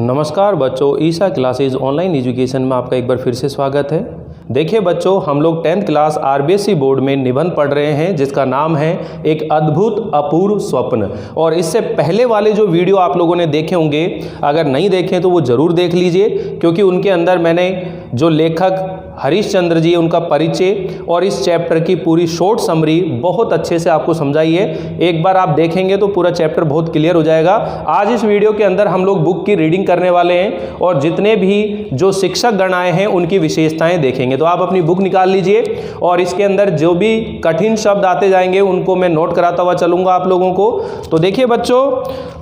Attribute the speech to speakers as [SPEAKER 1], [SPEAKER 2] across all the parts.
[SPEAKER 1] नमस्कार बच्चों, Isha classes online education में आपका एक बार फिर से स्वागत है। देखिए बच्चों, हम लोग 10th क्लास आरबीएसई बोर्ड में निबंध पढ़ रहे हैं जिसका नाम है एक अद्भुत अपूर्व स्वप्न। और इससे पहले वाले जो वीडियो आप लोगों ने देखे होंगे, अगर नहीं देखे तो वो ज़रूर देख लीजिए, क्योंकि उनके अंदर मैंने जो लेखक हरीश चंद्र जी उनका परिचय और इस चैप्टर की पूरी शॉर्ट समरी बहुत अच्छे से आपको समझाई है। एक बार आप देखेंगे तो पूरा चैप्टर बहुत क्लियर हो जाएगा। आज इस वीडियो के अंदर हम लोग बुक की रीडिंग करने वाले हैं और जितने भी जो शिक्षक गण आए हैं उनकी विशेषताएं देखेंगे। तो आप अपनी बुक निकाल लीजिए और इसके अंदर जो भी कठिन शब्द आते जाएंगे उनको मैं नोट कराता हुआ चलूंगा आप लोगों को। तो देखिए बच्चों,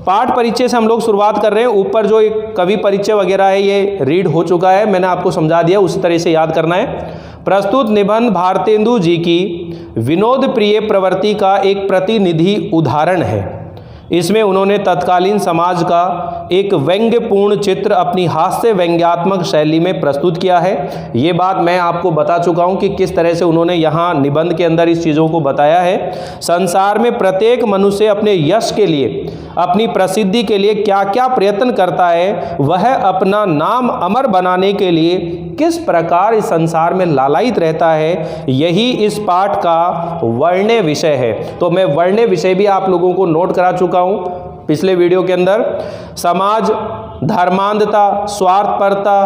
[SPEAKER 1] पाठ परिचय से हम लोग शुरुआत कर रहे हैं। ऊपर जो एक कवि परिचय वगैरह है ये रीड हो चुका है, मैंने आपको समझा दिया, उसी तरह से याद करना है। प्रस्तुत निबंध भारतेंदु जी की विनोद प्रिय प्रवृत्ति का एक प्रतिनिधि उदाहरण है। इसमें उन्होंने तत्कालीन समाज का एक व्यंग्यपूर्ण चित्र अपनी हास्य व्यंग्यात्मक शैली में प्रस्तुत किया है। ये बात मैं आपको बता चुका हूँ कि किस तरह से उन्होंने यहाँ निबंध के अंदर इस चीज़ों को बताया है। संसार में प्रत्येक मनुष्य अपने यश के लिए, अपनी प्रसिद्धि के लिए क्या क्या प्रयत्न करता है, वह अपना नाम अमर बनाने के लिए किस प्रकार इस संसार में लालायित रहता है, यही इस पाठ का वर्ण्य विषय है। तो मैं वर्ण्य विषय भी आप लोगों को नोट करा चुका हूँ पिछले वीडियो के अंदर। समाज, धर्मांधता, स्वार्थपरता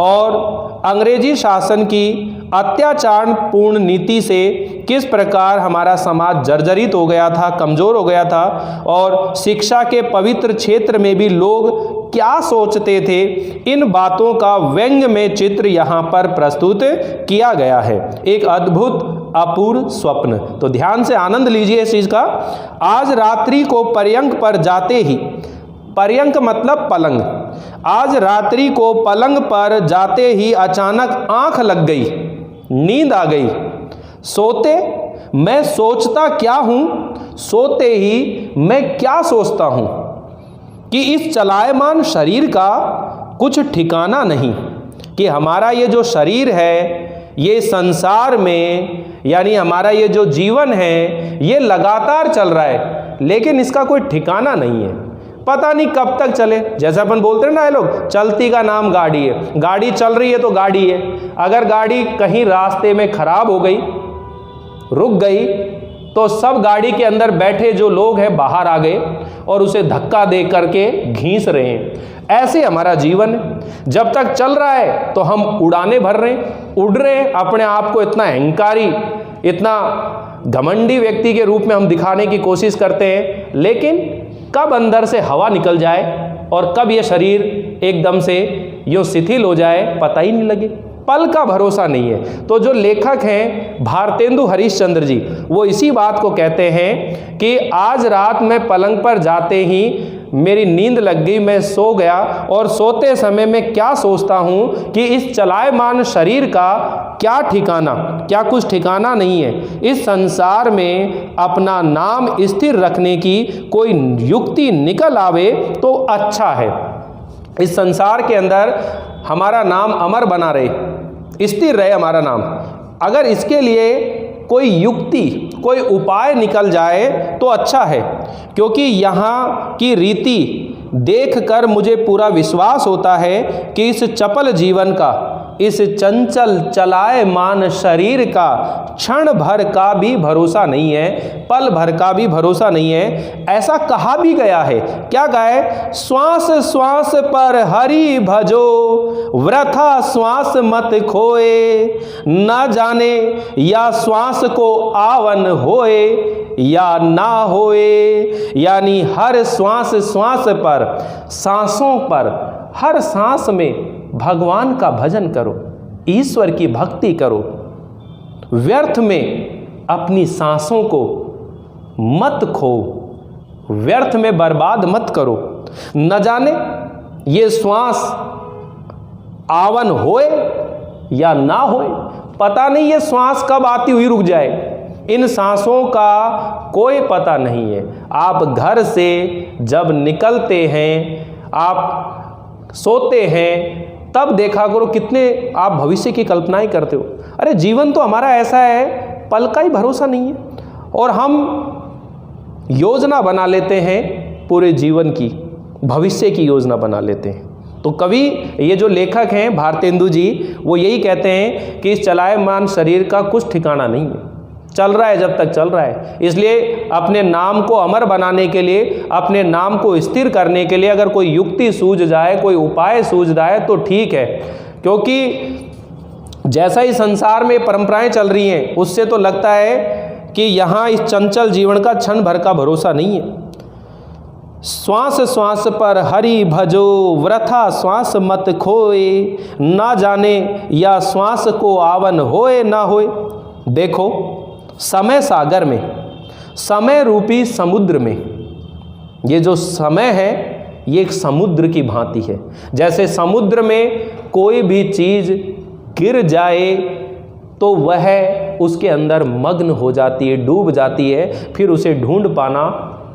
[SPEAKER 1] और अंग्रेजी शासन की अत्याचारपूर्ण नीति से किस प्रकार हमारा समाज जर्जरित हो गया था, कमज़ोर हो गया था, और शिक्षा के पवित्र क्षेत्र में भी लोग क्या सोचते थे, इन बातों का व्यंग्य में चित्र यहाँ पर प्रस्तुत किया गया है। एक अद्भुत अपूर्व स्वप्न। तो ध्यान से आनंद लीजिए इस चीज़ का। आज रात्रि को पर्यंक पर जाते ही, पर्यंक मतलब पलंग, आज रात्रि को पलंग पर जाते ही अचानक आंख लग गई, नींद आ गई। सोते मैं सोचता क्या हूं, सोते ही मैं क्या सोचता हूं कि इस चलायमान शरीर का कुछ ठिकाना नहीं, कि हमारा ये जो शरीर है, ये संसार में यानी हमारा ये जो जीवन है ये लगातार चल रहा है, लेकिन इसका कोई ठिकाना नहीं है। पता नहीं कब तक चले। जैसे अपन बोलते हैं ना लोग, चलती का नाम गाड़ी है। गाड़ी चल रही है तो गाड़ी है। अगर गाड़ी कहीं रास्ते में खराब हो गई, रुक गई, तो सब गाड़ी के अंदर बैठे जो लोग हैं बाहर आ गए और उसे धक्का दे करके घींच रहे हैं। ऐसे हमारा जीवन जब तक चल रहा है तो हम उड़ाने भर रहे हैं, उड़ रहे हैं, अपने आप को इतना अहंकारी, इतना घमंडी व्यक्ति के रूप में हम दिखाने की कोशिश करते हैं, लेकिन कब अंदर से हवा निकल जाए और कब ये शरीर एकदम से यूँ शिथिल हो जाए पता ही नहीं लगे, पल का भरोसा नहीं है। तो जो लेखक हैं भारतेंदु हरीश चंद्र जी, वो इसी बात को कहते हैं कि आज रात में पलंग पर जाते ही मेरी नींद लग गई, मैं सो गया, और सोते समय मैं क्या सोचता हूँ कि इस चलायमान शरीर का क्या ठिकाना, क्या कुछ ठिकाना नहीं है। इस संसार में अपना नाम स्थिर रखने की कोई युक्ति निकल आवे तो अच्छा है। इस संसार के अंदर हमारा नाम अमर बना रहे, स्थिर रहे हमारा नाम। अगर इसके लिए कोई युक्ति, कोई उपाय निकल जाए तो अच्छा है, क्योंकि यहाँ की रीति देखकर मुझे पूरा विश्वास होता है कि इस चपल जीवन का, इस चंचल चलायमान शरीर का क्षण भर का भी भरोसा नहीं है, पल भर का भी भरोसा नहीं है। ऐसा कहा भी गया है। क्या कहा है? श्वास श्वास पर हरि भजो, वृथा श्वास मत खोए, न जाने या श्वास को आवन होए या ना होए। यानी हर श्वास श्वास पर, सांसों पर, हर सांस में भगवान का भजन करो, ईश्वर की भक्ति करो, व्यर्थ में अपनी सांसों को मत खो, व्यर्थ में बर्बाद मत करो। न जाने ये श्वास आवन होए या ना होए, पता नहीं ये श्वास कब आती हुई रुक जाए। इन सांसों का कोई पता नहीं है। आप घर से जब निकलते हैं, आप सोते हैं, तब देखा करो कितने आप भविष्य की कल्पनाएं करते हो। अरे जीवन तो हमारा ऐसा है, पल का ही भरोसा नहीं है, और हम योजना बना लेते हैं पूरे जीवन की, भविष्य की योजना बना लेते हैं। तो कवि, ये जो लेखक हैं भारतेंदु जी, वो यही कहते हैं कि इस चलायमान शरीर का कुछ ठिकाना नहीं है, चल रहा है जब तक चल रहा है। इसलिए अपने नाम को अमर बनाने के लिए, अपने नाम को स्थिर करने के लिए अगर कोई युक्ति सूझ जाए, कोई उपाय सूझ जाए तो ठीक है, क्योंकि जैसा ही संसार में परंपराएं चल रही हैं उससे तो लगता है कि यहाँ इस चंचल जीवन का क्षण भर का भरोसा नहीं है। श्वास श्वास पर हरि भजो, वृथा श्वास मत खोए, ना जाने या श्वास को आवन होए ना होए। देखो समय सागर में, समय रूपी समुद्र में, ये जो समय है ये एक समुद्र की भांति है। जैसे समुद्र में कोई भी चीज़ गिर जाए तो वह उसके अंदर मग्न हो जाती है, डूब जाती है, फिर उसे ढूंढ पाना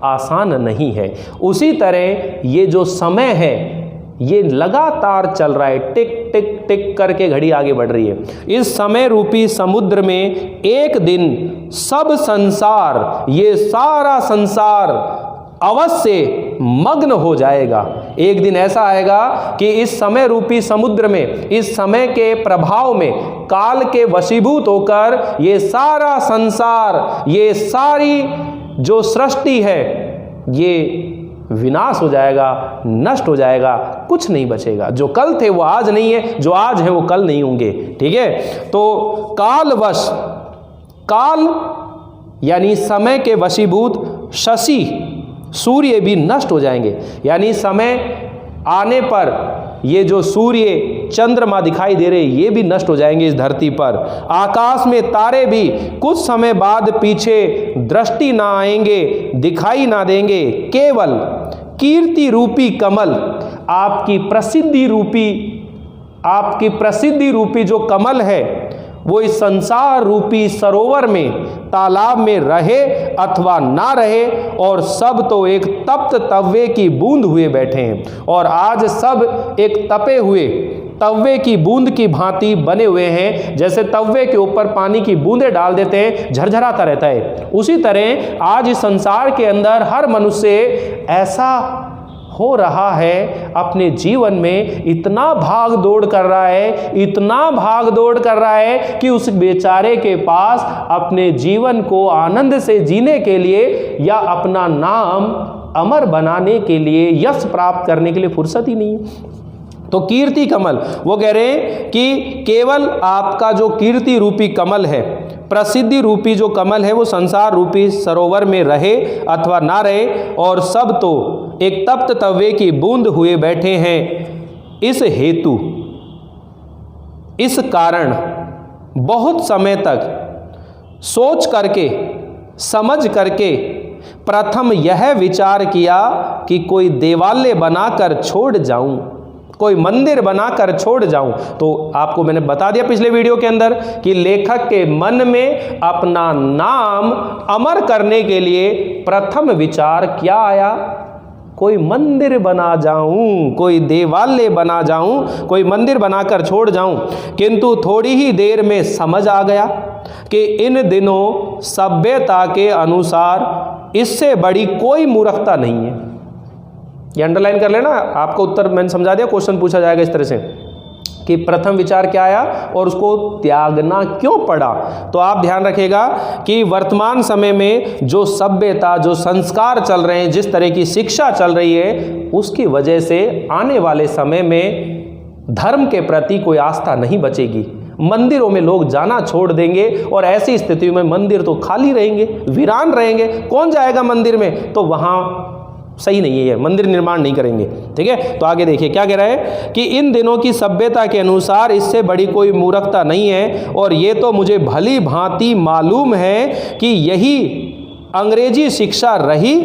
[SPEAKER 1] आसान नहीं है। उसी तरह ये जो समय है ये लगातार चल रहा है, टिक टिक टिक करके घड़ी आगे बढ़ रही है। इस समय रूपी समुद्र में एक दिन सब संसार, ये सारा संसार अवश्य मग्न हो जाएगा। एक दिन ऐसा आएगा कि इस समय रूपी समुद्र में, इस समय के प्रभाव में, काल के वशीभूत होकर ये सारा संसार, ये सारी जो सृष्टि है ये विनाश हो जाएगा, नष्ट हो जाएगा, कुछ नहीं बचेगा। जो कल थे वो आज नहीं है, जो आज है वो कल नहीं होंगे। ठीक है, तो कालवश, काल यानी समय के वशीभूत शशि, सूर्य भी नष्ट हो जाएंगे। यानी समय आने पर ये जो सूर्य चंद्रमा दिखाई दे रहे ये भी नष्ट हो जाएंगे इस धरती पर। आकाश में तारे भी कुछ समय बाद पीछे दृष्टि ना आएंगे, दिखाई ना देंगे। केवल कीर्ति रूपी कमल, आपकी प्रसिद्धि रूपी जो कमल है वो इस संसार रूपी सरोवर में, तालाब में रहे अथवा ना रहे, और सब तो एक तप्त तवे की बूंद हुए बैठे हैं। और आज सब एक तपे हुए तवे की बूंद की भांति बने हुए हैं। जैसे तवे के ऊपर पानी की बूंदें डाल देते हैं, झरझराता रहता है, उसी तरह आज इस संसार के अंदर हर मनुष्य ऐसा हो रहा है, अपने जीवन में इतना भाग दौड़ कर रहा है, इतना भाग दौड़ कर रहा है कि उस बेचारे के पास अपने जीवन को आनंद से जीने के लिए या अपना नाम अमर बनाने के लिए, यश प्राप्त करने के लिए फुर्सत ही नहीं है। तो कीर्ति कमल, वो कह रहे हैं कि केवल आपका जो कीर्ति रूपी कमल है, प्रसिद्धि रूपी जो कमल है, वो संसार रूपी सरोवर में रहे अथवा ना रहे, और सब तो एक तप्त तवे की बूंद हुए बैठे हैं। इस हेतु, इस कारण बहुत समय तक सोच करके, समझ करके प्रथम यह विचार किया कि कोई देवालय बनाकर छोड़ जाऊं, कोई मंदिर बनाकर छोड़ जाऊं। तो आपको मैंने बता दिया पिछले वीडियो के अंदर कि लेखक के मन में अपना नाम अमर करने के लिए प्रथम विचार क्या आया? कोई मंदिर बना जाऊं, कोई देवालय बना जाऊं, कोई मंदिर बनाकर छोड़ जाऊं। किंतु थोड़ी ही देर में समझ आ गया कि इन दिनों सभ्यता के अनुसार इससे बड़ी कोई मूर्खता नहीं है। ये अंडरलाइन कर लेना, आपको उत्तर मैंने समझा दिया। क्वेश्चन पूछा जाएगा इस तरह से कि प्रथम विचार क्या आया और उसको त्यागना क्यों पड़ा। तो आप ध्यान रखिएगा कि वर्तमान समय में जो सभ्यता, जो संस्कार चल रहे हैं, जिस तरह की शिक्षा चल रही है, उसकी वजह से आने वाले समय में धर्म के प्रति कोई आस्था नहीं बचेगी। मंदिरों में लोग जाना छोड़ देंगे और ऐसी स्थिति में मंदिर तो खाली रहेंगे, वीरान रहेंगे। कौन जाएगा मंदिर में? तो वहाँ सही नहीं है, मंदिर निर्माण नहीं करेंगे। ठीक है, तो आगे देखिए क्या कह रहा है कि इन दिनों की सभ्यता के अनुसार इससे बड़ी कोई मूर्खता नहीं है, और ये तो मुझे भली भांति मालूम है कि यही अंग्रेजी शिक्षा रही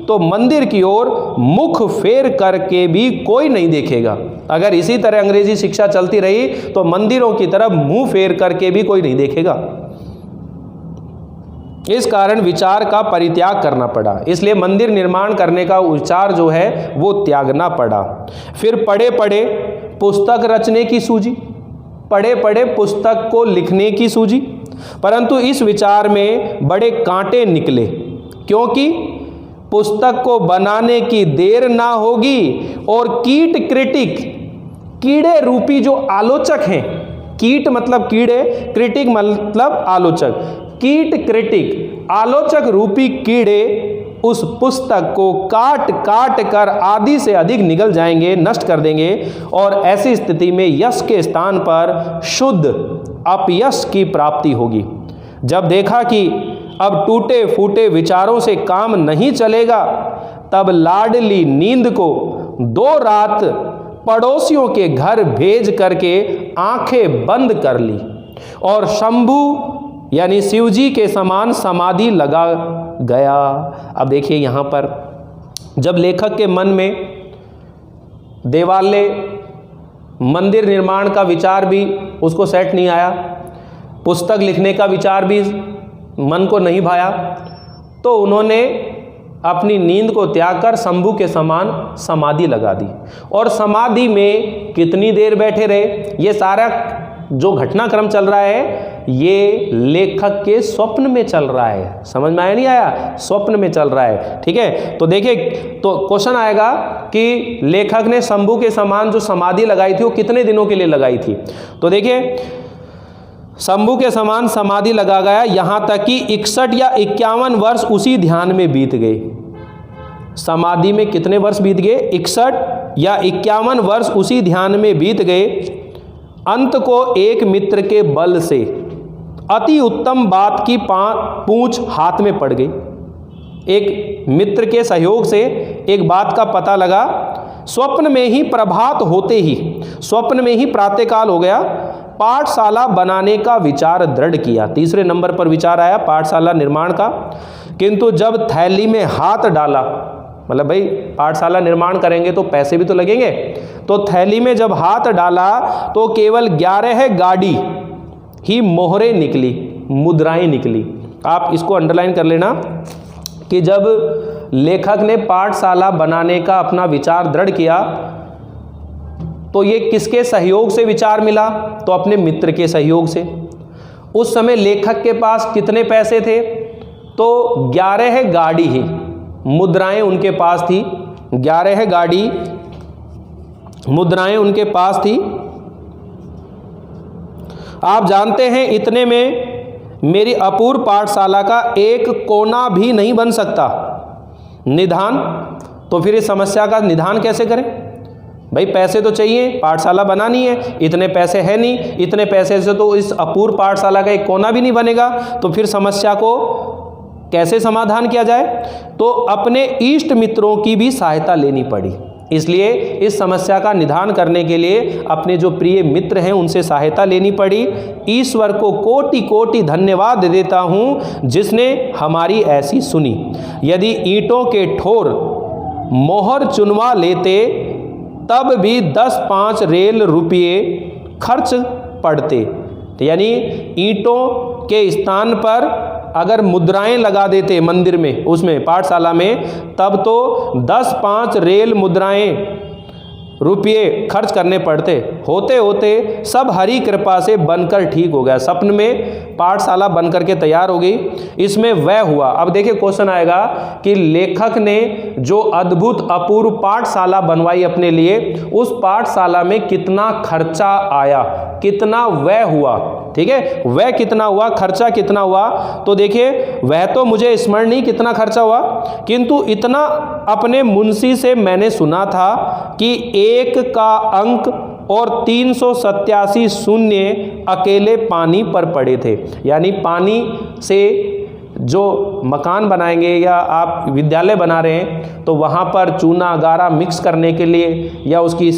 [SPEAKER 1] तो मंदिर की ओर मुख फेर करके भी कोई नहीं देखेगा। अगर इसी तरह अंग्रेजी शिक्षा चलती रही तो मंदिरों की तरफ मुंह फेर करके भी कोई नहीं देखेगा। इस कारण विचार का परित्याग करना पड़ा, इसलिए मंदिर निर्माण करने का विचार जो है वो त्यागना पड़ा। फिर पढ़े पढ़े पुस्तक रचने की सूझी, पढ़े पढ़े पुस्तक को लिखने की सूझी, परंतु इस विचार में बड़े कांटे निकले, क्योंकि पुस्तक को बनाने की देर ना होगी और कीट क्रिटिक कीड़े रूपी जो आलोचक हैं, कीट मतलब कीड़े, क्रिटिक मतलब आलोचक, कीट क्रिटिक आलोचक रूपी कीड़े उस पुस्तक को काट काट कर आधी से अधिक निगल जाएंगे, नष्ट कर देंगे, और ऐसी स्थिति में यश के स्थान पर शुद्ध अपयश की प्राप्ति होगी। जब देखा कि अब टूटे फूटे विचारों से काम नहीं चलेगा, तब लाडली नींद को 2 रात पड़ोसियों के घर भेज करके आंखें बंद कर ली और शंभू यानी शिवजी के समान समाधि लगा गया। अब देखिए यहाँ पर जब लेखक के मन में देवालय मंदिर निर्माण का विचार भी उसको सेट नहीं आया, पुस्तक लिखने का विचार भी मन को नहीं भाया, तो उन्होंने अपनी नींद को त्याग कर शंभू के समान समाधि लगा दी। और समाधि में कितनी देर बैठे रहे, ये सारा जो घटनाक्रम चल रहा है ये लेखक के स्वप्न में चल रहा है। समझ में आया नहीं आया? स्वप्न में चल रहा है। ठीक है, तो देखिए, तो क्वेश्चन आएगा कि लेखक ने शंभू के समान जो समाधि लगाई थी वो कितने दिनों के लिए लगाई थी। तो देखिए, शंभू के समान समाधि लगा गया, यहां तक कि 61 या 51 वर्ष उसी ध्यान में बीत गए। समाधि में कितने वर्ष बीत गए? 61 या 51 वर्ष उसी ध्यान में बीत गए। अंत को एक मित्र के बल से अति उत्तम बात की पूंछ हाथ में पड़ गई। एक मित्र के सहयोग से एक बात का पता लगा। स्वप्न में ही प्रभात होते ही, स्वप्न में ही प्रातःकाल हो गया, पाठशाला बनाने का विचार दृढ़ किया। तीसरे नंबर पर विचार आया पाठशाला निर्माण का। किंतु जब थैली में हाथ डाला, मतलब भाई पाठशाला निर्माण करेंगे तो पैसे भी तो लगेंगे, तो थैली में जब हाथ डाला तो केवल 11 गाड़ी ही मोहरें निकली, मुद्राएं निकली। आप इसको अंडरलाइन कर लेना कि जब लेखक ने पाठशाला बनाने का अपना विचार दृढ़ किया तो ये किसके सहयोग से विचार मिला? तो अपने मित्र के सहयोग से। उस समय लेखक के पास कितने पैसे थे? तो 11 गाड़ी ही मुद्राएं उनके पास थी, 11 गाड़ी मुद्राएं उनके पास थी। आप जानते हैं इतने में मेरी अपूर्व पाठशाला का एक कोना भी नहीं बन सकता। निदान, तो फिर इस समस्या का निदान कैसे करें? भाई पैसे तो चाहिए, पाठशाला बनानी है, इतने पैसे है नहीं, इतने पैसे से तो इस अपूर्व पाठशाला का एक कोना भी नहीं बनेगा, तो फिर समस्या को कैसे समाधान किया जाए? तो अपने इष्ट मित्रों की भी सहायता लेनी पड़ी। इसलिए इस समस्या का निदान करने के लिए अपने जो प्रिय मित्र हैं उनसे सहायता लेनी पड़ी। ईश्वर को कोटि कोटि धन्यवाद देता हूँ जिसने हमारी ऐसी सुनी। यदि ईंटों के ठोर मोहर चुनवा लेते तब भी 10-5 रेल रुपये खर्च पड़ते। यानी ईंटों के स्थान पर अगर मुद्राएं लगा देते मंदिर में, उसमें पाठशाला में, तब तो 10-5 रेल मुद्राएं रुपये खर्च करने पड़ते। होते होते सब हरी कृपा से बनकर ठीक हो गया। सपन में पाठशाला बनकर के तैयार हो गई। इसमें वह हुआ। अब देखिए क्वेश्चन आएगा कि लेखक ने जो अद्भुत अपूर्व पाठशाला बनवाई अपने लिए, उस पाठशाला में कितना खर्चा आया, कितना व्यय हुआ। ठीक है, वह कितना हुआ, खर्चा कितना हुआ? तो देखिए, वह तो मुझे स्मरण नहीं कितना खर्चा हुआ, किंतु इतना अपने मुंशी से मैंने सुना था कि 1 का अंक और 387 शून्य अकेले पानी पर पड़े थे। यानी पानी से जो मकान बनाएंगे या आप विद्यालय बना रहे हैं तो वहाँ पर चूना गारा मिक्स करने के लिए या उसकी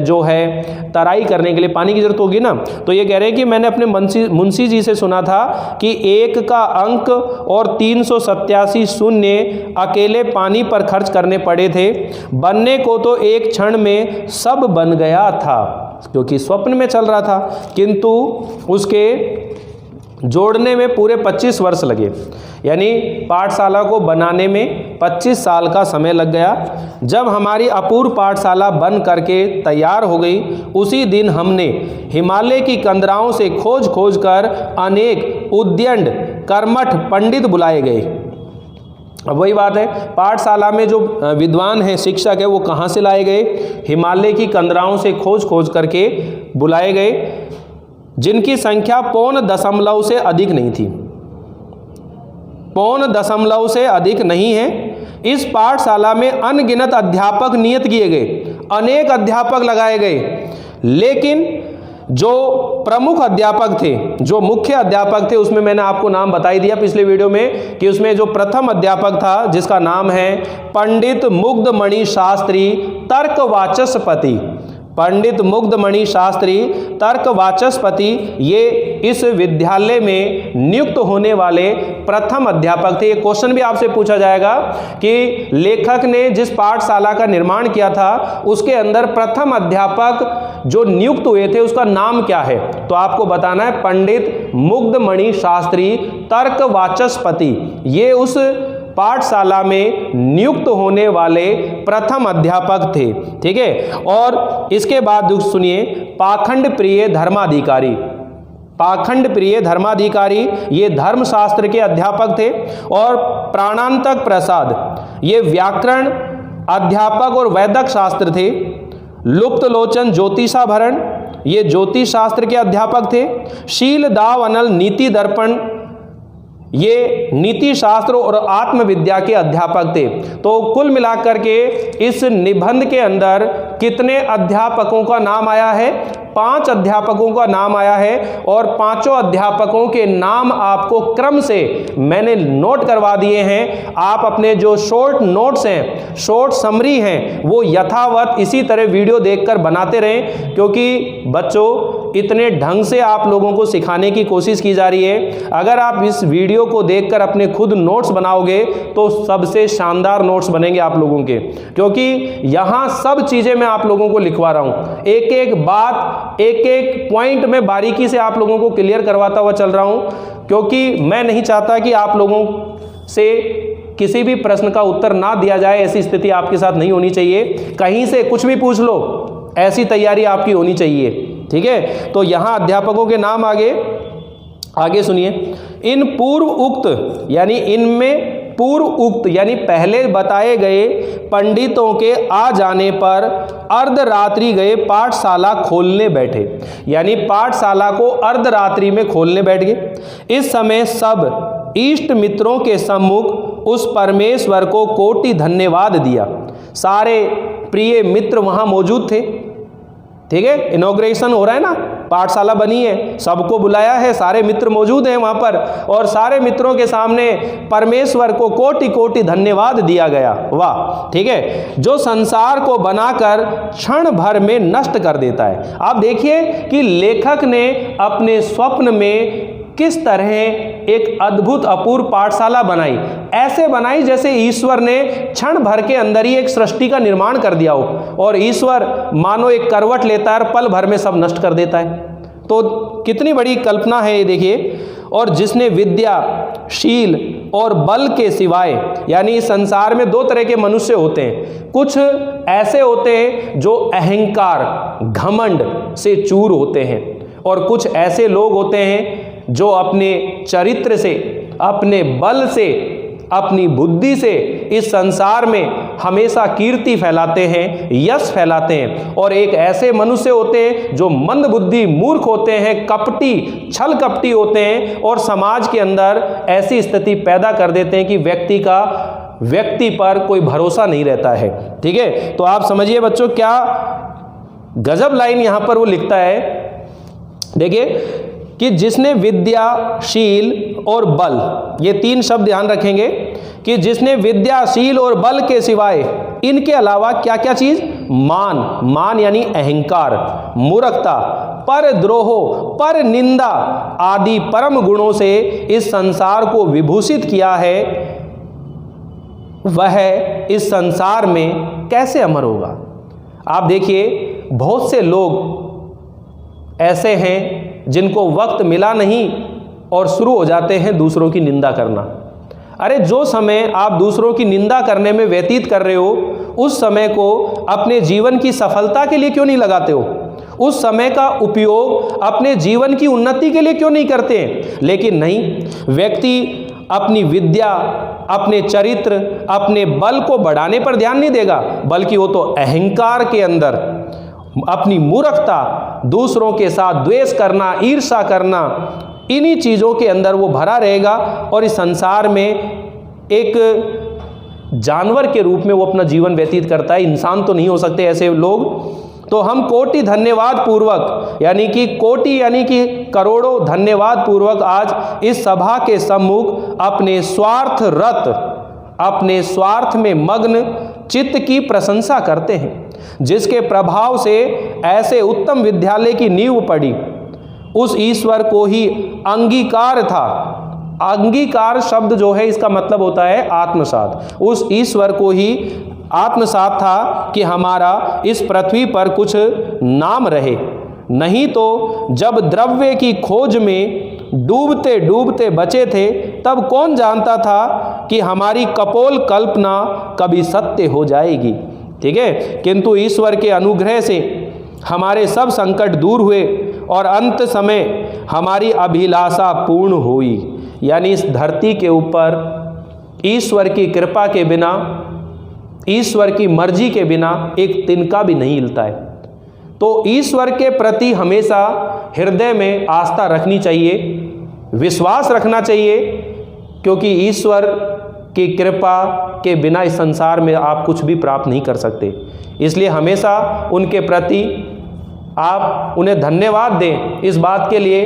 [SPEAKER 1] जो है तराई करने के लिए पानी की ज़रूरत होगी ना। तो ये कह रहे हैं कि मैंने अपने मुंशी जी से सुना था कि 1 का अंक और 387 शून्य अकेले पानी पर खर्च करने पड़े थे। बनने को तो एक क्षण में सब बन गया था, क्योंकि स्वप्न में चल रहा था, किंतु उसके जोड़ने में पूरे 25 वर्ष लगे। यानी पाठशाला को बनाने में 25 साल का समय लग गया। जब हमारी अपूर्व पाठशाला बन करके तैयार हो गई, उसी दिन हमने हिमालय की कंदराओं से खोज खोज कर अनेक उद्यंड कर्मठ पंडित बुलाए गए। अब वही बात है, पाठशाला में जो विद्वान हैं, शिक्षक है, वो कहाँ से लाए गए? हिमालय की कंदराओं से खोज करके बुलाए गए, जिनकी संख्या 0.5 से अधिक नहीं थी, 0.5 से अधिक नहीं है। इस पाठशाला में अनगिनत अध्यापक नियत किए गए, अनेक अध्यापक लगाए गए, लेकिन जो प्रमुख अध्यापक थे, जो मुख्य अध्यापक थे, उसमें मैंने आपको नाम बता ही दिया पिछले वीडियो में कि उसमें जो प्रथम अध्यापक था, जिसका नाम है पंडित मुग्धमणि शास्त्री तर्कवाचस्पति। पंडित मुग्धमणि शास्त्री तर्कवाचस्पति ये इस विद्यालय में नियुक्त होने वाले प्रथम अध्यापक थे। ये क्वेश्चन भी आपसे पूछा जाएगा कि लेखक ने जिस पाठशाला का निर्माण किया था उसके अंदर प्रथम अध्यापक जो नियुक्त हुए थे उसका नाम क्या है, तो आपको बताना है पंडित मुग्धमणि शास्त्री तर्कवाचस्पति। ये उस पाठशाला में नियुक्त होने वाले प्रथम अध्यापक थे। ठीक है, और इसके बाद सुनिए, पाखंड प्रिय धर्माधिकारी। पाखंड प्रिय धर्माधिकारी ये धर्मशास्त्र के अध्यापक थे। और प्राणांतक प्रसाद ये व्याकरण अध्यापक और वैदिक शास्त्र थे। लुप्तलोचन ज्योतिषाभरण ये ज्योतिष शास्त्र के अध्यापक थे। शीलदाव अनल नीति दर्पण ये नीति शास्त्र और आत्मविद्या के अध्यापक थे। तो कुल मिलाकर के इस निबंध के अंदर कितने अध्यापकों का नाम आया है? 5 अध्यापकों का नाम आया है, और 5 अध्यापकों के नाम आपको क्रम से मैंने नोट करवा दिए हैं। आप अपने जो शॉर्ट नोट्स हैं, शॉर्ट समरी हैं, वो यथावत इसी तरह वीडियो देखकर बनाते रहें, क्योंकि बच्चों इतने ढंग से आप लोगों को सिखाने की कोशिश की जा रही है। अगर आप इस वीडियो को देखकर अपने खुद नोट्स बनाओगे तो सबसे शानदार नोट्स बनेंगे आप लोगों के, क्योंकि यहाँ सब चीज़ें मैं आप लोगों को लिखवा रहा हूँ। एक एक बात, एक एक पॉइंट में बारीकी से आप लोगों को क्लियर करवाता हुआ चल रहा हूँ, क्योंकि मैं नहीं चाहता कि आप लोगों से किसी भी प्रश्न का उत्तर ना दिया जाए। ऐसी स्थिति आपके साथ नहीं होनी चाहिए। कहीं से कुछ भी पूछ लो, ऐसी तैयारी आपकी होनी चाहिए। ठीक है, तो यहाँ अध्यापकों के नाम आगे सुनिए। इन पूर्व उक्त यानी इनमें पूर्व उक्त यानी पहले बताए गए पंडितों के आ जाने पर अर्धरात्रि गए पाठशाला खोलने बैठे, यानी पाठशाला को अर्धरात्रि में खोलने बैठ गए। इस समय सब इष्ट मित्रों के सम्मुख उस परमेश्वर को कोटि धन्यवाद दिया। सारे प्रिय मित्र वहाँ मौजूद थे। ठीक है, इनॉग्रेशन हो रहा है ना, पाठशाला बनी है, सबको बुलाया है, सारे मित्र मौजूद हैं वहाँ पर, और सारे मित्रों के सामने परमेश्वर को कोटि कोटि धन्यवाद दिया गया। वाह, ठीक है, जो संसार को बनाकर क्षण भर में नष्ट कर देता है। आप देखिए कि लेखक ने अपने स्वप्न में किस तरह एक अद्भुत अपूर्व पाठशाला बनाई। ऐसे बनाई जैसे ईश्वर ने क्षण भर के अंदर ही एक सृष्टि का निर्माण कर दिया हो, और ईश्वर मानो एक करवट लेता है और पल भर में सब नष्ट कर देता है। तो कितनी बड़ी कल्पना है ये, देखिए। और जिसने विद्या, शील और बल के सिवाय, यानी इस संसार में 2 तरह के मनुष्य होते हैं। कुछ ऐसे होते हैं जो अहंकार, घमंड से चूर होते हैं, और कुछ ऐसे लोग होते हैं जो अपने चरित्र से, अपने बल से, अपनी बुद्धि से इस संसार में हमेशा कीर्ति फैलाते हैं, यश फैलाते हैं। और एक ऐसे मनुष्य होते हैं जो मंद बुद्धि, मूर्ख होते हैं, कपटी, छल कपटी होते हैं, और समाज के अंदर ऐसी स्थिति पैदा कर देते हैं कि व्यक्ति पर कोई भरोसा नहीं रहता है। ठीक है, तो आप समझिए बच्चों क्या गजब लाइन यहां पर वो लिखता है। देखिए कि जिसने विद्या, शील और बल, ये 3 शब्द ध्यान रखेंगे कि जिसने विद्या, शील और बल के सिवाय इनके अलावा क्या क्या चीज, मान यानी अहंकार, मूर्खता, पर द्रोह, पर निंदा आदि परम गुणों से इस संसार को विभूषित किया है, वह इस संसार में कैसे अमर होगा। आप देखिए बहुत से लोग ऐसे हैं जिनको वक्त मिला नहीं और शुरू हो जाते हैं दूसरों की निंदा करना। अरे जो समय आप दूसरों की निंदा करने में व्यतीत कर रहे हो, उस समय को अपने जीवन की सफलता के लिए क्यों नहीं लगाते हो? उस समय का उपयोग अपने जीवन की उन्नति के लिए क्यों नहीं करते हैं? लेकिन नहीं, व्यक्ति अपनी विद्या, अपने चरित्र, अपने बल को बढ़ाने पर ध्यान नहीं देगा, बल्कि वो तो अहंकार के अंदर अपनी मूर्खता, दूसरों के साथ द्वेष करना, ईर्ष्या करना, इन्हीं चीज़ों के अंदर वो भरा रहेगा और इस संसार में एक जानवर के रूप में वो अपना जीवन व्यतीत करता है। इंसान तो नहीं हो सकते ऐसे लोग। तो हम कोटि धन्यवाद पूर्वक, यानी कि करोड़ों धन्यवाद पूर्वक आज इस सभा के सम्मुख अपने स्वार्थ रत, अपने स्वार्थ में मग्न चित्त की प्रशंसा करते हैं, जिसके प्रभाव से ऐसे उत्तम विद्यालय की नींव पड़ी। उस ईश्वर को ही अंगीकार था। अंगीकार शब्द जो है इसका मतलब होता है आत्मसात। उस ईश्वर को ही आत्मसात था कि हमारा इस पृथ्वी पर कुछ नाम रहे। नहीं तो जब द्रव्य की खोज में डूबते डूबते बचे थे, तब कौन जानता था कि हमारी कपोल कल्पना कभी सत्य हो जाएगी। ठीक है, किंतु ईश्वर के अनुग्रह से हमारे सब संकट दूर हुए और अंत समय हमारी अभिलाषा पूर्ण हुई। यानी इस धरती के ऊपर ईश्वर की कृपा के बिना, ईश्वर की मर्जी के बिना एक तिनका भी नहीं हिलता है। तो ईश्वर के प्रति हमेशा हृदय में आस्था रखनी चाहिए, विश्वास रखना चाहिए, क्योंकि ईश्वर की कृपा के बिना इस संसार में आप कुछ भी प्राप्त नहीं कर सकते। इसलिए हमेशा उनके प्रति आप उन्हें धन्यवाद दें इस बात के लिए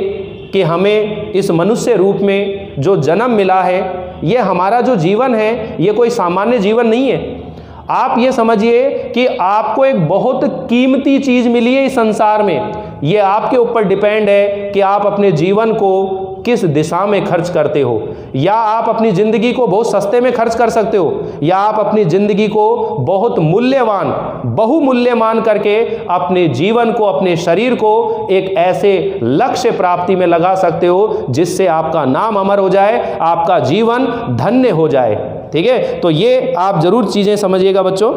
[SPEAKER 1] कि हमें इस मनुष्य रूप में जो जन्म मिला है, ये हमारा जो जीवन है ये कोई सामान्य जीवन नहीं है। आप ये समझिए कि आपको एक बहुत कीमती चीज़ मिली है इस संसार में। ये आपके ऊपर डिपेंड है कि आप अपने जीवन को किस दिशा में खर्च करते हो। या आप अपनी ज़िंदगी को बहुत सस्ते में खर्च कर सकते हो, या आप अपनी ज़िंदगी को बहुत मूल्यवान, बहुमूल्य मान करके अपने जीवन को, अपने शरीर को एक ऐसे लक्ष्य प्राप्ति में लगा सकते हो जिससे आपका नाम अमर हो जाए, आपका जीवन धन्य हो जाए। ठीक है, तो ये आप जरूर चीज़ें समझिएगा बच्चों।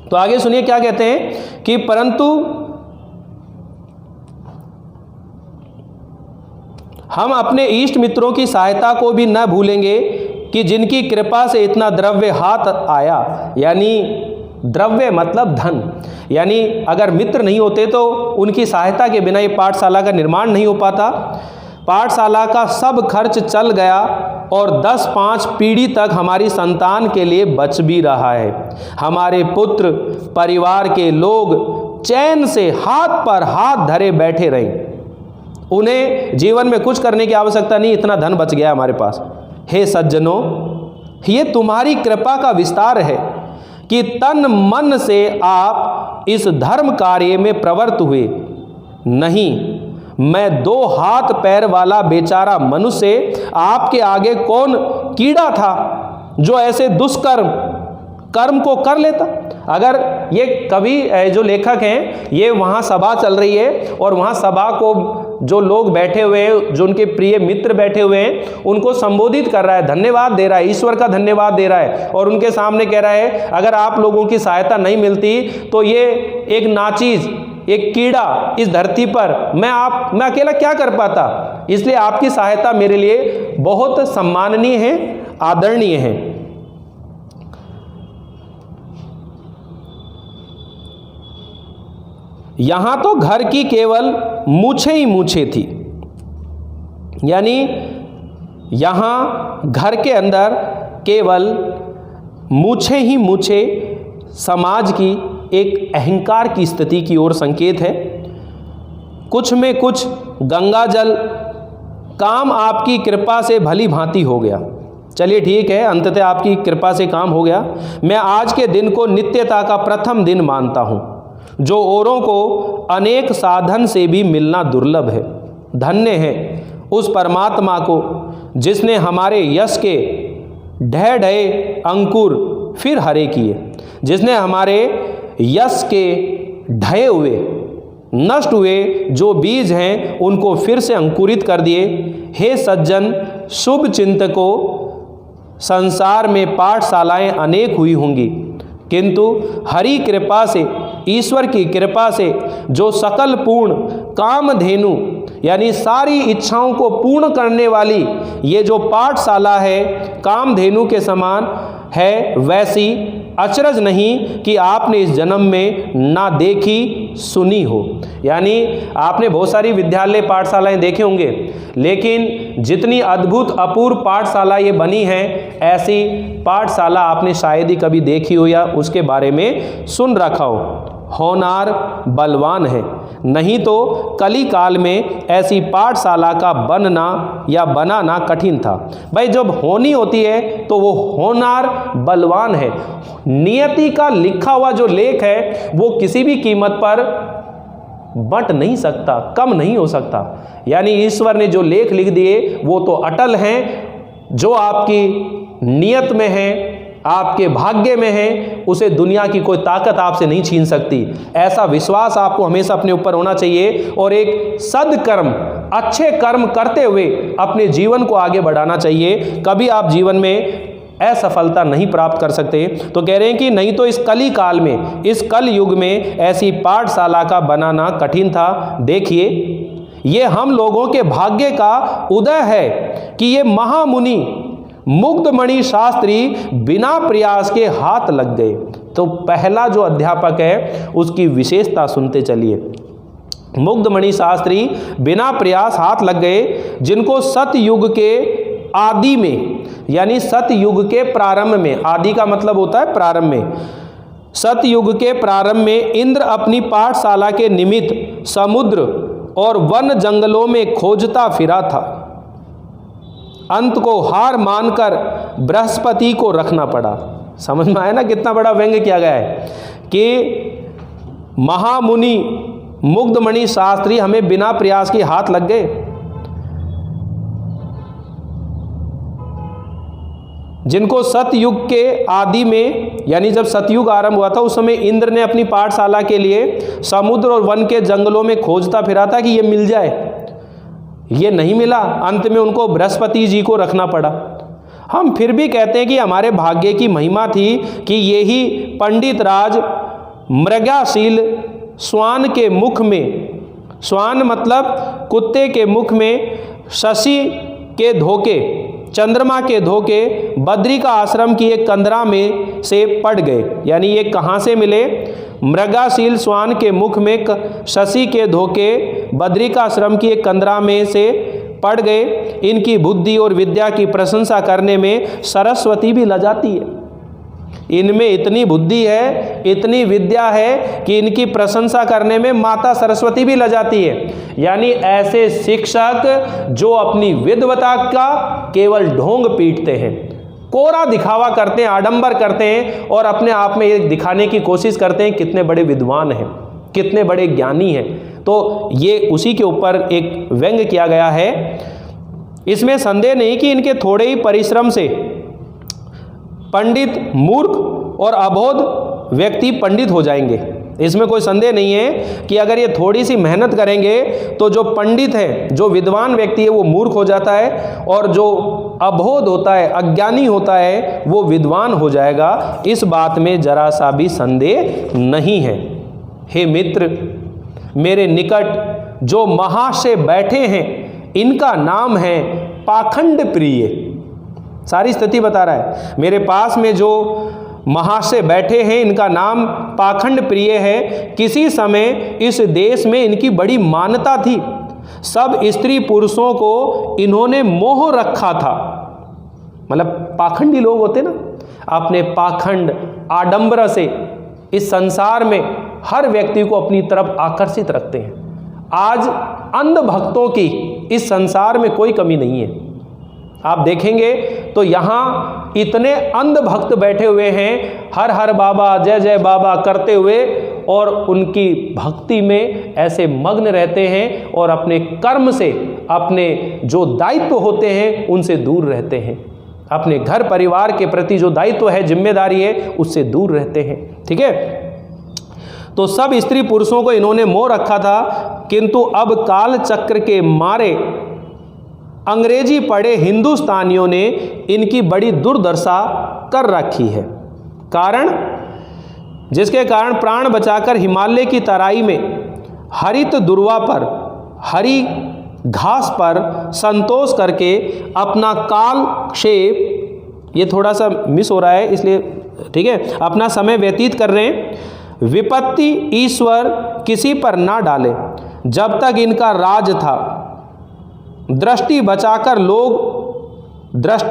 [SPEAKER 1] तो आगे सुनिए क्या कहते हैं कि परंतु हम अपने इष्ट मित्रों की सहायता को भी न भूलेंगे कि जिनकी कृपा से इतना द्रव्य हाथ आया। यानी द्रव्य मतलब धन। यानी अगर मित्र नहीं होते तो उनकी सहायता के बिना ये पाठशाला का निर्माण नहीं हो पाता। पाठशाला का सब खर्च चल गया और 10-5 पीढ़ी तक हमारी संतान के लिए बच भी रहा है। हमारे पुत्र, परिवार के लोग चैन से हाथ पर हाथ धरे बैठे रहे। उन्हें जीवन में कुछ करने की आवश्यकता नहीं, इतना धन बच गया हमारे पास। हे सज्जनों, ये तुम्हारी कृपा का विस्तार है कि तन मन से आप इस धर्म कार्य में प्रवृत्त हुए। नहीं, मैं 2 हाथ पैर वाला बेचारा मनुष्य आपके आगे कौन कीड़ा था जो ऐसे कर्म को कर लेता। अगर ये कवि जो लेखक हैं, ये वहाँ सभा चल रही है और वहाँ सभा को जो लोग बैठे हुए हैं, जो उनके प्रिय मित्र बैठे हुए हैं, उनको संबोधित कर रहा है, धन्यवाद दे रहा है, ईश्वर का धन्यवाद दे रहा है और उनके सामने कह रहा है अगर आप लोगों की सहायता नहीं मिलती तो ये एक नाचीज, एक कीड़ा इस धरती पर मैं अकेला क्या कर पाता। इसलिए आपकी सहायता मेरे लिए बहुत सम्माननीय है, आदरणीय है। यहां तो घर की केवल मूछें ही मूछें थी। यानी यहां घर के अंदर केवल मूछें ही मूछें समाज की एक अहंकार की स्थिति की ओर संकेत है। कुछ में कुछ गंगा जल काम आपकी कृपा से भली भांति हो गया। चलिए ठीक है, अंततः आपकी कृपा से काम हो गया। मैं आज के दिन को नित्यता का प्रथम दिन मानता हूँ, जो औरों को अनेक साधन से भी मिलना दुर्लभ है। धन्य है उस परमात्मा को जिसने हमारे यश के ढहे अंकुर फिर हरे किए, जिसने हमारे यश के ढहे हुए, नष्ट हुए जो बीज हैं उनको फिर से अंकुरित कर दिए। हे सज्जन शुभ चिंतकों, संसार में पाठशालाएं अनेक हुई होंगी, किंतु हरि कृपा से, ईश्वर की कृपा से जो सकल पूर्ण कामधेनु यानी सारी इच्छाओं को पूर्ण करने वाली ये जो पाठशाला है कामधेनु के समान है, वैसी अचरज नहीं कि आपने इस जन्म में ना देखी सुनी हो। यानी आपने बहुत सारी विद्यालय पाठशालाएं देखे होंगे, लेकिन जितनी अद्भुत अपूर्व पाठशाला ये बनी है, ऐसी पाठशाला आपने शायद ही कभी देखी हो या उसके बारे में सुन रखा हो। होनार बलवान है, नहीं तो कली काल में ऐसी पाठशाला का बनना या बनाना कठिन था। भाई जब होनी होती है तो वो होनार बलवान है। नियति का लिखा हुआ जो लेख है वो किसी भी कीमत पर बंट नहीं सकता, कम नहीं हो सकता। यानी ईश्वर ने जो लेख लिख दिए वो तो अटल हैं, जो आपकी नियत में है, आपके भाग्य में है, उसे दुनिया की कोई ताकत आपसे नहीं छीन सकती। ऐसा विश्वास आपको हमेशा अपने ऊपर होना चाहिए और एक सद्कर्म, अच्छे कर्म करते हुए अपने जीवन को आगे बढ़ाना चाहिए। कभी आप जीवन में असफलता नहीं प्राप्त कर सकते। तो कह रहे हैं कि नहीं तो इस कली काल में, इस कल युग में ऐसी पाठशाला का बनाना कठिन था। देखिए ये हम लोगों के भाग्य का उदय है कि ये महामुनि मुग्धमणि शास्त्री बिना प्रयास के हाथ लग गए। तो पहला जो अध्यापक है उसकी विशेषता सुनते चलिए। मुग्धमणि शास्त्री बिना प्रयास हाथ लग गए, जिनको सतयुग के आदि में, यानी सतयुग के प्रारंभ में, आदि का मतलब होता है प्रारंभ में, सतयुग के प्रारंभ में इंद्र अपनी पाठशाला के निमित्त समुद्र और वन जंगलों में खोजता फिरा था। अंत को हार मानकर बृहस्पति को रखना पड़ा। समझ में आया ना कितना बड़ा व्यंग्य किया गया है कि महामुनि मुग्धमणि शास्त्री हमें बिना प्रयास के हाथ लग गए, जिनको सतयुग के आदि में, यानी जब सतयुग आरंभ हुआ था उस समय इंद्र ने अपनी पाठशाला के लिए समुद्र और वन के जंगलों में खोजता फिरा था कि ये मिल जाए। ये नहीं मिला, अंत में उनको बृहस्पति जी को रखना पड़ा। हम फिर भी कहते हैं कि हमारे भाग्य की महिमा थी कि यही पंडित राज मृगाशील श्वान के मुख में, श्वान मतलब कुत्ते के मुख में, शशि के धोखे, चंद्रमा के धोखे बद्री का आश्रम की एक कंदरा में से पड़ गए। यानी ये कहाँ से मिले? मृगाशील श्वान के मुख में शशि के धोखे बद्री का आश्रम की एक कंदरा में से पड़ गए। इनकी बुद्धि और विद्या की प्रशंसा करने में सरस्वती भी लजाती है। इनमें इतनी बुद्धि है, इतनी विद्या है कि इनकी प्रशंसा करने में माता सरस्वती भी लजाती है। यानी ऐसे शिक्षक जो अपनी विद्वता का केवल ढोंग पीटते हैं, कोरा दिखावा करते हैं, आडंबर करते हैं और अपने आप में ये दिखाने की कोशिश करते हैं कितने बड़े विद्वान हैं, कितने बड़े ज्ञानी हैं। तो ये उसी के ऊपर एक व्यंग्य किया गया है। इसमें संदेह नहीं कि इनके थोड़े ही परिश्रम से पंडित मूर्ख और अबोध व्यक्ति पंडित हो जाएंगे। इसमें कोई संदेह नहीं है कि अगर ये थोड़ी सी मेहनत करेंगे तो जो पंडित है, जो विद्वान व्यक्ति है वो मूर्ख हो जाता है और जो अबोध होता है, अज्ञानी होता है, वो विद्वान हो जाएगा। इस बात में जरा सा भी संदेह नहीं है। हे मित्र, मेरे निकट जो महाशय बैठे हैं इनका नाम है पाखंड प्रिय। सारी स्थिति बता रहा है। मेरे पास में जो महाशय बैठे हैं इनका नाम पाखंड प्रिय है। किसी समय इस देश में इनकी बड़ी मान्यता थी। सब स्त्री पुरुषों को इन्होंने मोह रखा था। मतलब पाखंडी लोग होते ना, अपने पाखंड आडंबर से इस संसार में हर व्यक्ति को अपनी तरफ आकर्षित रखते हैं। आज अंध भक्तों की इस संसार में कोई कमी नहीं है। आप देखेंगे तो यहाँ इतने अंध भक्त बैठे हुए हैं, हर हर बाबा, जय जय बाबा करते हुए, और उनकी भक्ति में ऐसे मग्न रहते हैं और अपने कर्म से, अपने जो दायित्व होते हैं उनसे दूर रहते हैं। अपने घर परिवार के प्रति जो दायित्व है, जिम्मेदारी है, उससे दूर रहते हैं। ठीक है। तो सब स्त्री पुरुषों को इन्होंने मोह रखा था, किंतु अब काल चक्र के मारे अंग्रेजी पढ़े हिंदुस्तानियों ने इनकी बड़ी दुर्दशा कर रखी है। कारण, जिसके कारण प्राण बचाकर हिमालय की तराई में हरित दुर्वा पर हरि घास पर संतोष करके अपना काल क्षेप, ये थोड़ा सा मिस हो रहा है इसलिए ठीक है, अपना समय व्यतीत कर रहे हैं। विपत्ति ईश्वर किसी पर ना डाले, जब तक इनका राज था दृष्टि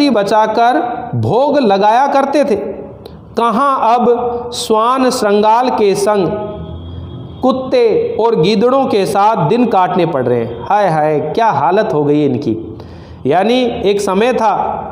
[SPEAKER 1] बचाकर भोग लगाया करते थे। कहाँ अब श्वान श्रृंगाल के संग कुत्ते और गीदड़ों के साथ दिन काटने पड़ रहे हैं। हाय हाय, क्या हालत हो गई इनकी। यानी एक समय था,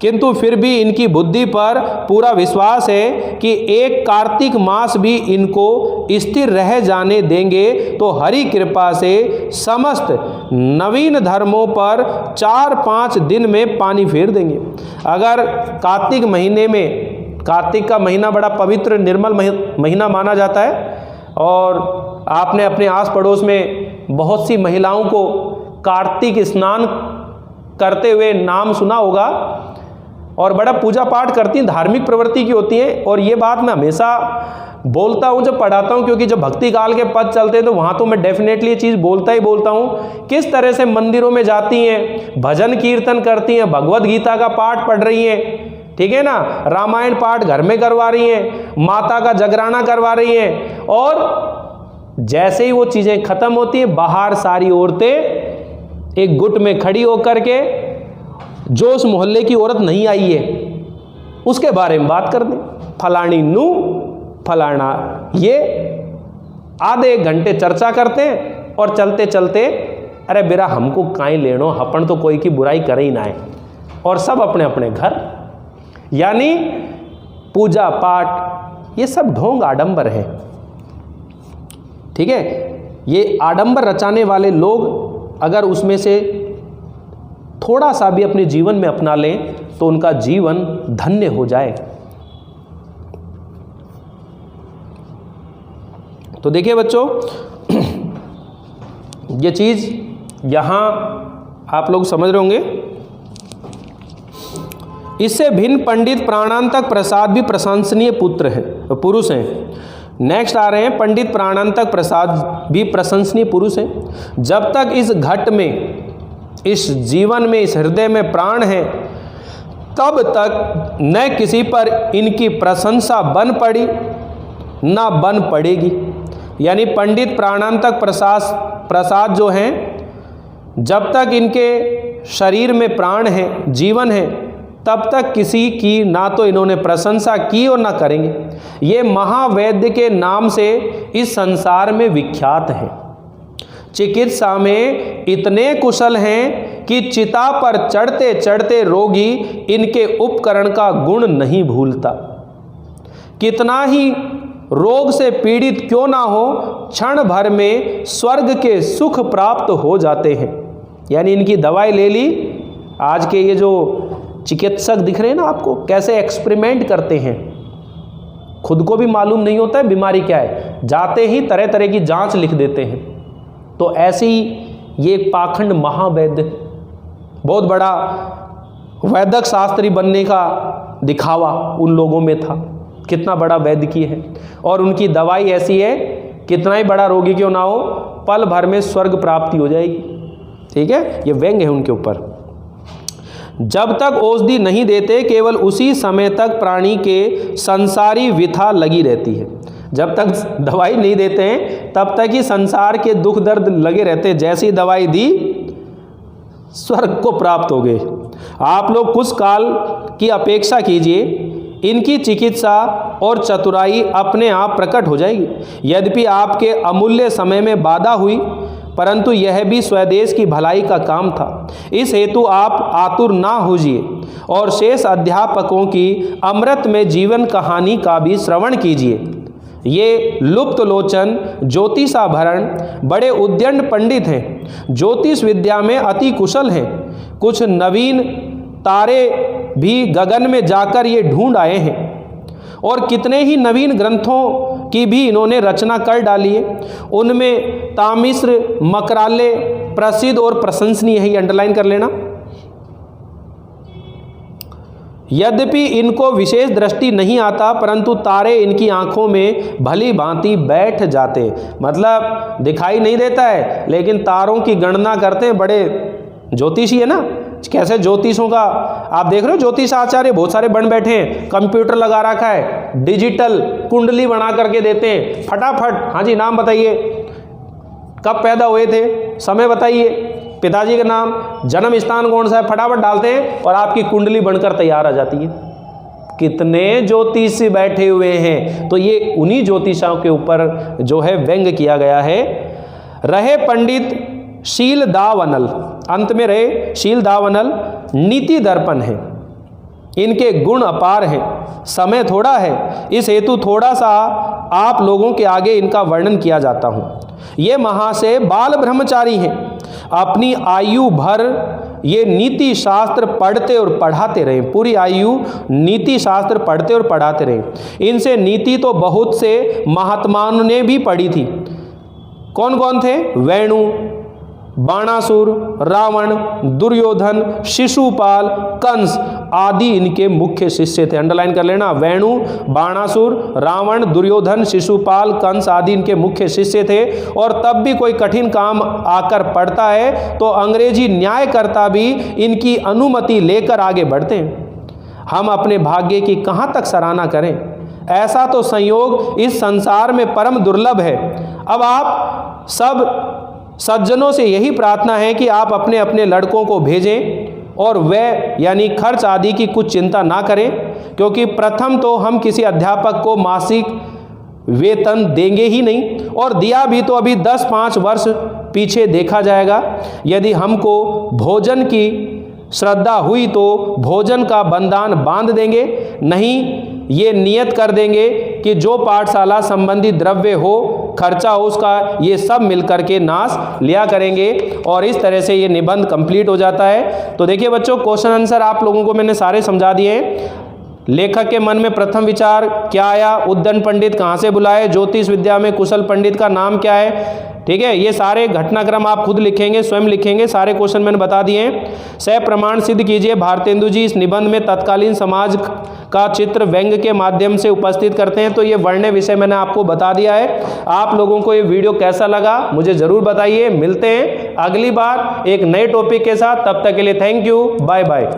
[SPEAKER 1] किंतु फिर भी इनकी बुद्धि पर पूरा विश्वास है कि एक कार्तिक मास भी इनको स्थिर रह जाने देंगे तो हरि कृपा से समस्त नवीन धर्मों पर 4-5 दिन में पानी फेर देंगे। अगर कार्तिक महीने में, कार्तिक का महीना बड़ा पवित्र निर्मल महीना माना जाता है, और आपने अपने आस पड़ोस में बहुत सी महिलाओं को कार्तिक स्नान करते हुए नाम सुना होगा, और बड़ा पूजा पाठ करती हैं, धार्मिक प्रवृत्ति की होती हैं। और ये बात मैं हमेशा बोलता हूँ जब पढ़ाता हूँ, क्योंकि जब भक्ति काल के पद चलते हैं तो वहाँ तो मैं डेफिनेटली ये चीज़ बोलता हूँ। किस तरह से मंदिरों में जाती हैं, भजन कीर्तन करती हैं, भगवत गीता का पाठ पढ़ रही हैं, ठीक है ना, रामायण पाठ घर में करवा रही हैं, माता का जगराना करवा रही हैं, और जैसे ही वो चीज़ें खत्म होती हैं बाहर सारी औरतें एक गुट में खड़ी होकर के जो उस मोहल्ले की औरत नहीं आई है उसके बारे में बात कर दें, फलानी नू फलाना, ये आधे एक घंटे चर्चा करते हैं और चलते चलते अरे बेरा हमको काई लेनो, अपन तो कोई की बुराई करे ही ना है, और सब अपने अपने घर। यानी पूजा पाठ ये सब ढोंग आडंबर है, ठीक है। ये आडंबर रचाने वाले लोग अगर उसमें से थोड़ा सा भी अपने जीवन में अपना लें तो उनका जीवन धन्य हो जाए। तो देखिए बच्चों, ये चीज यहां आप लोग समझ रहे होंगे। इससे भिन्न पंडित प्राणांतक प्रसाद भी प्रशंसनीय पुरुष हैं। नेक्स्ट आ रहे हैं, पंडित प्राणांतक प्रसाद भी प्रशंसनीय पुरुष हैं। जब तक इस घट में, इस जीवन में, इस हृदय में प्राण है, तब तक न किसी पर इनकी प्रशंसा बन पड़ी ना बन पड़ेगी। यानी पंडित प्राणांतक प्रसाद जो हैं, जब तक इनके शरीर में प्राण है, जीवन है, तब तक किसी की ना तो इन्होंने प्रशंसा की और ना करेंगे। ये महावैद्य के नाम से इस संसार में विख्यात हैं। चिकित्सा में इतने कुशल हैं कि चिता पर चढ़ते चढ़ते रोगी इनके उपकरण का गुण नहीं भूलता। कितना ही रोग से पीड़ित क्यों ना हो, क्षण भर में स्वर्ग के सुख प्राप्त हो जाते हैं। यानी इनकी दवाई ले ली, आज के ये जो चिकित्सक दिख रहे हैं ना आपको, कैसे एक्सपेरिमेंट करते हैं, खुद को भी मालूम नहीं होता है बीमारी क्या है, जाते ही तरह तरह की जांच लिख देते हैं। तो ऐसे ही ये पाखंड महावैद्य, बहुत बड़ा वैदिक शास्त्री बनने का दिखावा उन लोगों में था, कितना बड़ा वैद्य की है, और उनकी दवाई ऐसी है, कितना ही बड़ा रोगी क्यों ना हो, पल भर में स्वर्ग प्राप्ति हो जाएगी। ठीक है, ये व्यंग्य है उनके ऊपर। जब तक औषधि नहीं देते, केवल उसी समय तक प्राणी के संसारी व्यथा लगी रहती है। जब तक दवाई नहीं देते हैं तब तक ही संसार के दुख दर्द लगे रहते हैं। जैसी दवाई दी, स्वर्ग को प्राप्त हो गए। आप लोग कुछ काल की अपेक्षा कीजिए, इनकी चिकित्सा और चतुराई अपने आप प्रकट हो जाएगी। यद्यपि आपके अमूल्य समय में बाधा हुई, परंतु यह भी स्वदेश की भलाई का काम था। इस हेतु आप आतुर ना होजिए और शेष अध्यापकों की अमृत में जीवन कहानी का भी श्रवण कीजिए। ये लुप्त लोचन ज्योतिषाभरण बड़े उद्यंड पंडित हैं, ज्योतिष विद्या में अति कुशल हैं। कुछ नवीन तारे भी गगन में जाकर ये ढूंढ आए हैं, और कितने ही नवीन ग्रंथों की भी इन्होंने रचना कर डाली है। उनमें तामिश्र मकराले प्रसिद्ध और प्रशंसनीय है, ये अंडरलाइन कर लेना। यद्यपि इनको विशेष दृष्टि नहीं आता, परंतु तारे इनकी आंखों में भली भांति बैठ जाते। मतलब दिखाई नहीं देता है लेकिन तारों की गणना करते हैं। बड़े ज्योतिषी है ना, कैसे ज्योतिषों का आप देख रहे हो, ज्योतिष आचार्य बहुत सारे बन बैठे हैं, कंप्यूटर लगा रखा है, डिजिटल कुंडली बना करके देते हैं फटाफट। हाँ जी, नाम बताइए, कब पैदा हुए थे, समय बताइए, पिताजी का नाम, जन्म स्थान कौन सा है, फटाफट डालते हैं और आपकी कुंडली बनकर तैयार आ जाती है। कितने ज्योतिषी बैठे हुए हैं। तो ये उन्हीं ज्योतिषों के ऊपर जो है व्यंग किया गया है। रहे पंडित शील दावनल, अंत में रहे शील दावनल, नीति दर्पण है, इनके गुण अपार हैं, समय थोड़ा है, इस हेतु थोड़ा सा आप लोगों के आगे इनका वर्णन किया जाता हूँ। ये महाशय बाल ब्रह्मचारी हैं, अपनी आयु भर ये नीति शास्त्र पढ़ते और पढ़ाते रहे, पूरी आयु नीति शास्त्र पढ़ते और पढ़ाते रहे। इनसे नीति तो बहुत से महात्माओं ने भी पढ़ी थी। कौन कौन थे? वेणु, बाणासुर, रावण, दुर्योधन, शिशुपाल, कंस आदि इनके मुख्य शिष्य थे। अंडरलाइन कर लेना, वेणु, बाणासुर, रावण, दुर्योधन, शिशुपाल, कंस आदि इनके मुख्य शिष्य थे। और तब भी कोई कठिन काम आकर पड़ता है तो अंग्रेजी न्यायकर्ता भी इनकी अनुमति लेकर आगे बढ़ते हैं। हम अपने भाग्य की कहाँ तक सराहना करें, ऐसा तो संयोग इस संसार में परम दुर्लभ है। अब आप सब सज्जनों से यही प्रार्थना है कि आप अपने अपने लड़कों को भेजें और वह यानी खर्च आदि की कुछ चिंता ना करें, क्योंकि प्रथम तो हम किसी अध्यापक को मासिक वेतन देंगे ही नहीं, और दिया भी तो अभी 10-5 वर्ष पीछे देखा जाएगा। यदि हमको भोजन की श्रद्धा हुई तो भोजन का बंधन बांध देंगे, नहीं ये नियत कर देंगे कि जो पाठशाला संबंधी द्रव्य हो, खर्चा हो, उसका ये सब मिलकर के नाश लिया करेंगे। और इस तरह से ये निबंध कंप्लीट हो जाता है। तो देखिए बच्चों, क्वेश्चन आंसर आप लोगों को मैंने सारे समझा दिए हैं। लेखक के मन में प्रथम विचार क्या आया, उद्दंड पंडित कहाँ से बुलाए, ज्योतिष विद्या में कुशल पंडित का नाम क्या है, ठीक है। ये सारे घटनाक्रम आप खुद लिखेंगे, स्वयं लिखेंगे, सारे क्वेश्चन मैंने बता दिए हैं। सह प्रमाण सिद्ध कीजिए। भारतेंदु जी इस निबंध में तत्कालीन समाज का चित्र व्यंग के माध्यम से उपस्थित करते हैं। तो ये वर्ण्य विषय मैंने आपको बता दिया है। आप लोगों को ये वीडियो कैसा लगा मुझे जरूर बताइए। मिलते हैं अगली बार एक नए टॉपिक के साथ, तब तक के लिए थैंक यू, बाय बाय।